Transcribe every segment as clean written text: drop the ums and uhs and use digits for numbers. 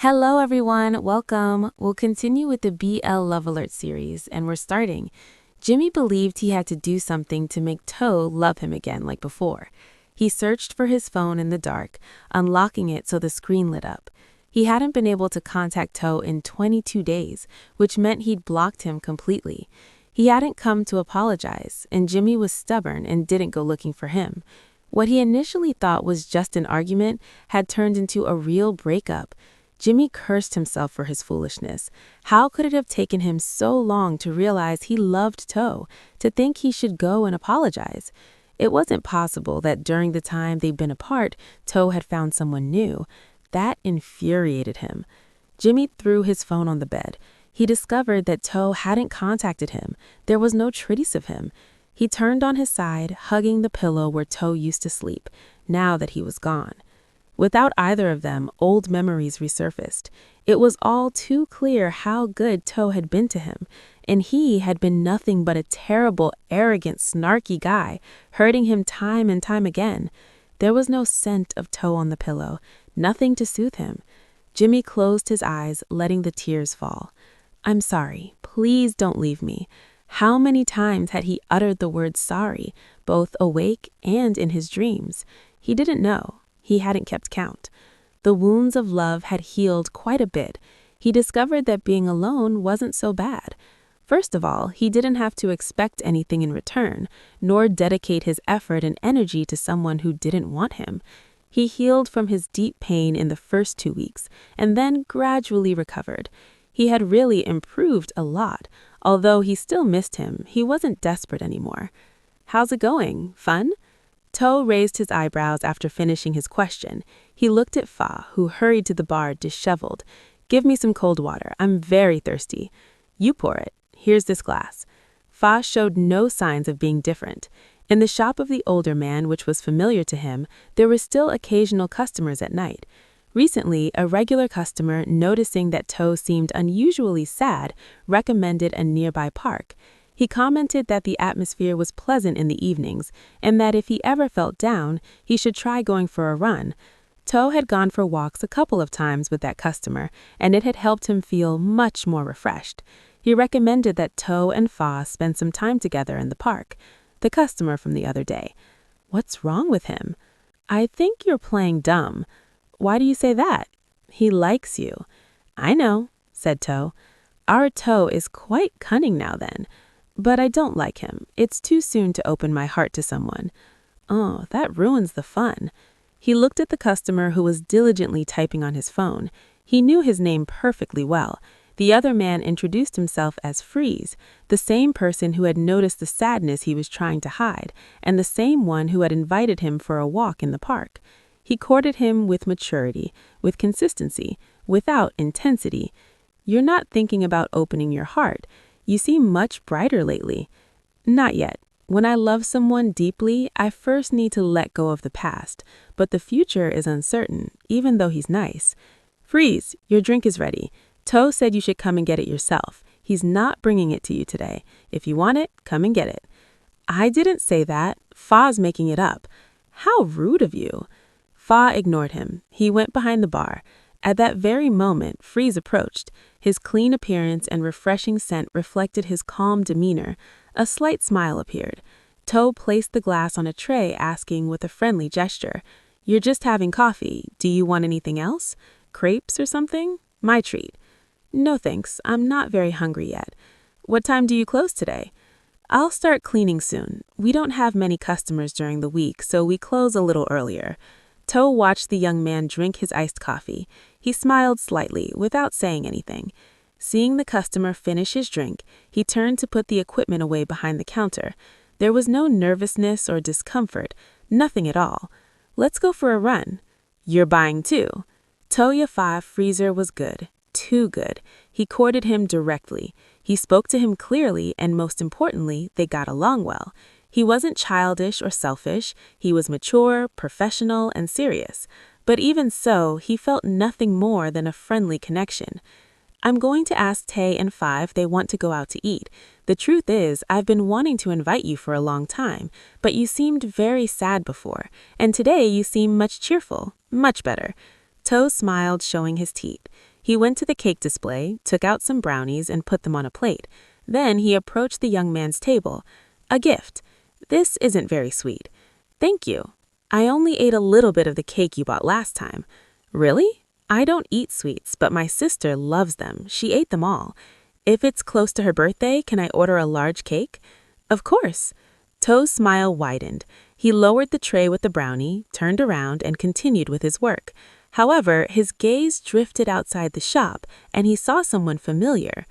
Hello, everyone. Welcome. We'll continue with the BL Love Alert series, and we're starting. Jimmy believed he had to do something to make Toe love him again like before. He searched for his phone in the dark, unlocking it so the screen lit up. He hadn't been able to contact Toe in 22 days, which meant he'd blocked him completely. He hadn't come to apologize, and Jimmy was stubborn and didn't go looking for him. What he initially thought was just an argument had turned into a real breakup. Jimmy cursed himself for his foolishness. How could it have taken him so long to realize he loved Toe, to think he should go and apologize? It wasn't possible that during the time they'd been apart, Toe had found someone new. That infuriated him. Jimmy threw his phone on the bed. He discovered that Toe hadn't contacted him. There was no trace of him. He turned on his side, hugging the pillow where Toe used to sleep, now that he was gone. Without either of them, old memories resurfaced. It was all too clear how good Toe had been to him, and he had been nothing but a terrible, arrogant, snarky guy, hurting him time and time again. There was no scent of Toe on the pillow, nothing to soothe him. Jimmy closed his eyes, letting the tears fall. "I'm sorry. Please don't leave me." How many times had he uttered the word sorry, both awake and in his dreams? He didn't know. He hadn't kept count. The wounds of love had healed quite a bit. He discovered that being alone wasn't so bad. First of all, he didn't have to expect anything in return, nor dedicate his effort and energy to someone who didn't want him. He healed from his deep pain in the first 2 weeks, and then gradually recovered. He had really improved a lot. Although he still missed him, he wasn't desperate anymore. "How's it going? Fun?" Toe raised his eyebrows after finishing his question. He looked at Fa, who hurried to the bar, disheveled. "Give me some cold water. I'm very thirsty." "You pour it. Here's this glass." Fa showed no signs of being different. In the shop of the older man, which was familiar to him, there were still occasional customers at night. Recently, a regular customer, noticing that Toe seemed unusually sad, recommended a nearby park. He commented that the atmosphere was pleasant in the evenings, and that if he ever felt down, he should try going for a run. Toe had gone for walks a couple of times with that customer, and it had helped him feel much more refreshed. He recommended that Toe and Fa spend some time together in the park. The customer from the other day. "What's wrong with him?" "I think you're playing dumb." "Why do you say that?" "He likes you." "I know," said Toe. "Our Toe is quite cunning now then. But I don't like him. It's too soon to open my heart to someone." "Oh, that ruins the fun." He looked at the customer who was diligently typing on his phone. He knew his name perfectly well. The other man introduced himself as Freeze, the same person who had noticed the sadness he was trying to hide, and the same one who had invited him for a walk in the park. He courted him with maturity, with consistency, without intensity. "You're not thinking about opening your heart. You seem much brighter lately." "Not yet. When I love someone deeply, I first need to let go of the past, but the future is uncertain, even though he's nice." "Freeze, your drink is ready. Toe said you should come and get it yourself. He's not bringing it to you today. If you want it, come and get it." "I didn't say that. Fa's making it up." "How rude of you." Fa ignored him. He went behind the bar. At that very moment, Freeze approached. His clean appearance and refreshing scent reflected his calm demeanor. A slight smile appeared. Toe placed the glass on a tray, asking with a friendly gesture, "You're just having coffee. Do you want anything else? Crepes or something? My treat." "No thanks. I'm not very hungry yet." "What time do you close today?" "I'll start cleaning soon. We don't have many customers during the week, so we close a little earlier." Toe watched the young man drink his iced coffee. He smiled slightly, without saying anything. Seeing the customer finish his drink, he turned to put the equipment away behind the counter. There was no nervousness or discomfort, nothing at all. "Let's go for a run." "You're buying too." Toya 5 Freezer was good, too good. He courted him directly. He spoke to him clearly, and most importantly, they got along well. He wasn't childish or selfish. He was mature, professional, and serious. But even so, he felt nothing more than a friendly connection. "I'm going to ask Tay and Fa if they want to go out to eat. The truth is, I've been wanting to invite you for a long time, but you seemed very sad before, and today you seem much cheerful, much better." Toe smiled, showing his teeth. He went to the cake display, took out some brownies, and put them on a plate. Then he approached the young man's table. A gift. This isn't very sweet. Thank you. I only ate a little bit of the cake you bought last time. Really? I don't eat sweets, but my sister loves them. She ate them all. If it's close to her birthday, can I order a large cake? Of course. Toe's smile widened. He lowered the tray with the brownie, turned around, and continued with his work. However, his gaze drifted outside the shop, and he saw someone familiar.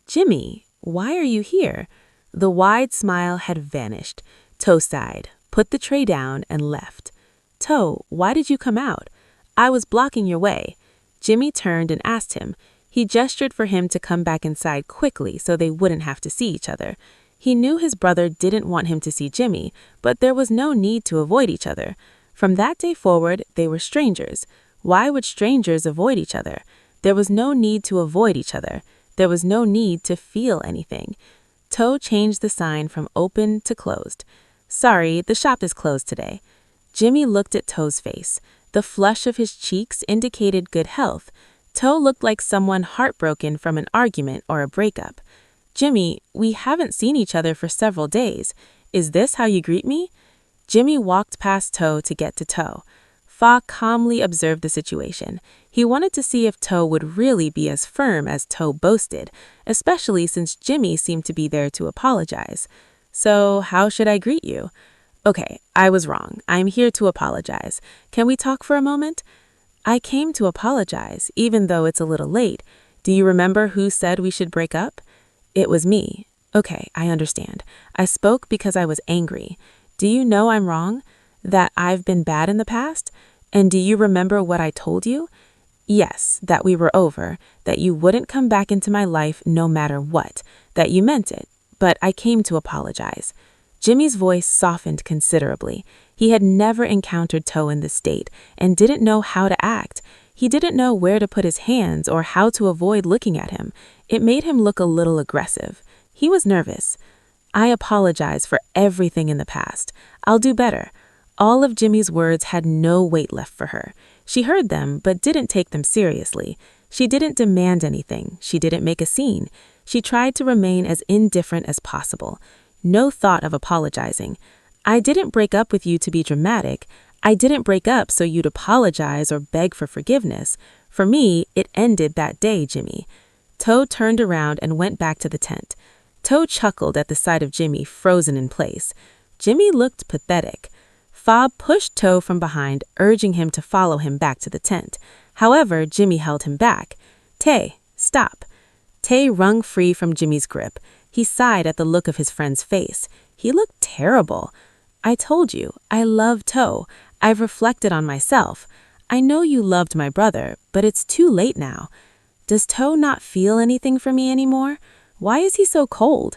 Jimmy, why are you here? The wide smile had vanished. Toe sighed, put the tray down, and left. Toe, why did you come out? I was blocking your way. Jimmy turned and asked him. He gestured for him to come back inside quickly so they wouldn't have to see each other. He knew his brother didn't want him to see Jimmy, but there was no need to avoid each other. From that day forward, they were strangers. Why would strangers avoid each other? There was no need to avoid each other. There was no need to feel anything. Toe changed the sign from open to closed. Sorry, the shop is closed today. Jimmy looked at Toe's face. The flush of his cheeks indicated good health. Toe looked like someone heartbroken from an argument or a breakup. Jimmy, we haven't seen each other for several days. Is this how you greet me? Jimmy walked past Toe to get to Toe. Fa calmly observed the situation. He wanted to see if Toe would really be as firm as Toe boasted, especially since Jimmy seemed to be there to apologize. So, how should I greet you? Okay, I was wrong. I'm here to apologize. Can we talk for a moment? I came to apologize, even though it's a little late. Do you remember who said we should break up? It was me. Okay, I understand. I spoke because I was angry. Do you know I'm wrong? That I've been bad in the past? And do you remember what I told you? Yes, that we were over, that you wouldn't come back into my life no matter what, that you meant it, but I came to apologize. Jimmy's voice softened considerably. He had never encountered Toe in this state and didn't know how to act. He didn't know where to put his hands or how to avoid looking at him. It made him look a little aggressive. He was nervous. I apologize for everything in the past. I'll do better. All of Jimmy's words had no weight left for her. She heard them, but didn't take them seriously. She didn't demand anything. She didn't make a scene. She tried to remain as indifferent as possible. No thought of apologizing. I didn't break up with you to be dramatic. I didn't break up so you'd apologize or beg for forgiveness. For me, it ended that day, Jimmy. Toe turned around and went back to the tent. Toe chuckled at the sight of Jimmy frozen in place. Jimmy looked pathetic. Fob pushed Toe from behind, urging him to follow him back to the tent. However, Jimmy held him back. Tay, stop. Tay wrung free from Jimmy's grip. He sighed at the look of his friend's face. He looked terrible. I told you, I love Toe. I've reflected on myself. I know you loved my brother, but it's too late now. Does Toe not feel anything for me anymore? Why is he so cold?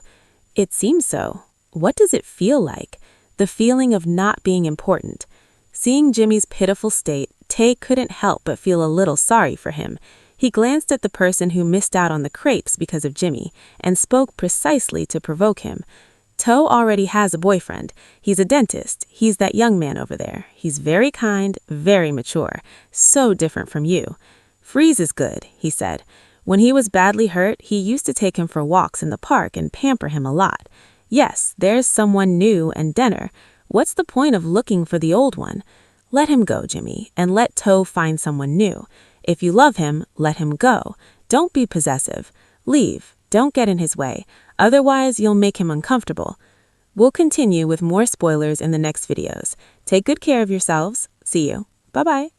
It seems so. What does it feel like? The feeling of not being important. Seeing Jimmy's pitiful state, Tay couldn't help but feel a little sorry for him. He glanced at the person who missed out on the crepes because of Jimmy and spoke precisely to provoke him. Toe already has a boyfriend. He's a dentist. He's that young man over there. He's very kind, very mature. So different from you. Freeze is good, he said. When he was badly hurt, he used to take him for walks in the park and pamper him a lot. Yes, there's someone new and denner. What's the point of looking for the old one? Let him go, Jimmy, and let Toe find someone new. If you love him, let him go. Don't be possessive. Leave. Don't get in his way. Otherwise, you'll make him uncomfortable. We'll continue with more spoilers in the next videos. Take good care of yourselves. See you. Bye-bye.